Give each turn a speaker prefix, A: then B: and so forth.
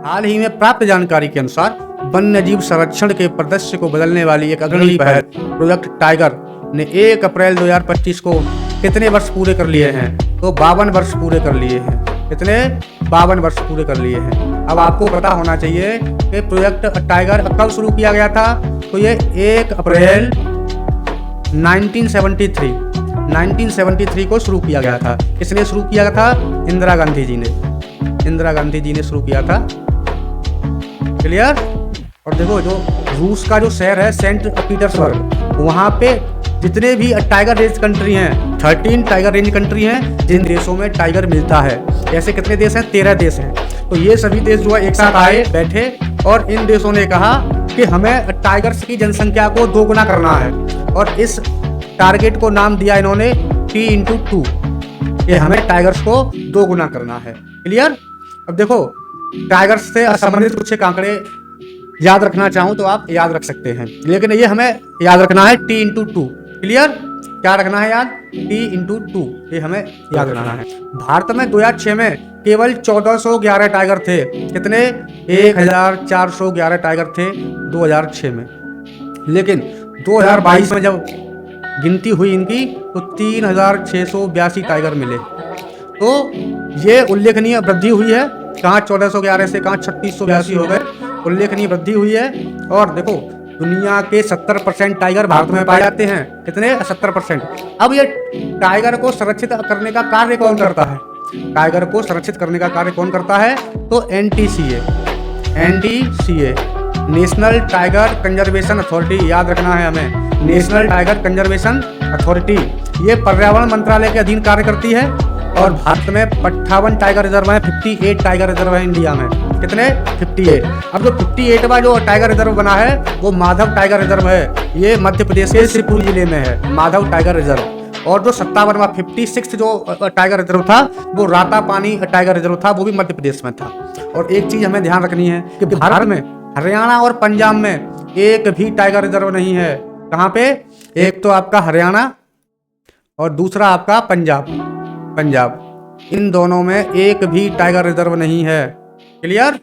A: हाल ही में प्राप्त जानकारी के अनुसार वन्यजीव संरक्षण के परिदृश्य को बदलने वाली एक अग्रणी पहल प्रोजेक्ट टाइगर ने 1 अप्रैल 2025 को कितने वर्ष पूरे कर लिए हैं? तो 52 वर्ष पूरे कर लिए हैं। कितने? 52 वर्ष पूरे कर लिए हैं। अब आपको पता होना चाहिए कि प्रोजेक्ट टाइगर कब शुरू किया गया था। तो ये 1 अप्रैल 1973 को शुरू किया गया था। किसने शुरू किया था? इंदिरा गांधी जी ने शुरू किया था। क्लियर? और देखो, जो रूस का जो शहर है सेंट पीटर्सबर्ग, वहाँ पे जितने भी टाइगर रेंज कंट्री हैं, 13 टाइगर रेंज कंट्री हैं जिन देशों में टाइगर मिलता है। ऐसे कितने देश हैं? 13 देश हैं। तो ये सभी देश जो है एक साथ आए, बैठे और इन देशों ने कहा कि हमें टाइगर्स की जनसंख्या को 2 गुना करना है। और इस टारगेट को नाम दिया इन्होंने T/2, कि हमें टाइगर्स को 2 गुना करना है। क्लियर? अब देखो, टाइगर्स से संबंधित कुछ आंकड़े याद रखना चाहूँ तो आप याद रख सकते हैं, लेकिन ये हमें याद रखना है T/2। क्लियर? क्या रखना है याद? T/2, ये हमें याद रखना है। भारत में 2006 में केवल 1411 टाइगर थे। कितने? 1411 टाइगर थे 2006 में। लेकिन 2022 में जब गिनती हुई इनकी तो 3682 टाइगर मिले। तो ये उल्लेखनीय वृद्धि हुई है। कहाँ 1411 से कहाँ 3682 हो गए, उल्लेखनीय वृद्धि हुई है। और देखो, दुनिया के 70% टाइगर भारत में पाए जाते हैं। कितने? 70%। अब ये टाइगर को संरक्षित करने का कार्य कौन करता है? टाइगर को संरक्षित करने का कार्य कौन करता है? तो NTCA, national tiger conservation authority, याद रखना है हमें। नेशनल टाइगर कंजर्वेशन अथॉरिटी ये पर्यावरण मंत्रालय के अधीन कार्य करती है। और भारत में 58 टाइगर रिजर्व है, 58 टाइगर रिजर्व है इंडिया में। कितने? 58। अब जो 58वां जो टाइगर रिजर्व बना है वो माधव टाइगर रिजर्व है। ये मध्य प्रदेश के शिवपुरी जिले में है, माधव टाइगर रिजर्व। और जो 57वां 56 जो टाइगर रिजर्व था वो रातापानी टाइगर रिजर्व था, वो भी मध्य प्रदेश में था। और एक चीज हमें ध्यान रखनी है कि भारत में हरियाणा और पंजाब में एक भी टाइगर रिजर्व नहीं है। कहाँ पे? एक तो आपका हरियाणा और दूसरा आपका पंजाब। इन दोनों में एक भी टाइगर रिजर्व नहीं है। क्लियर?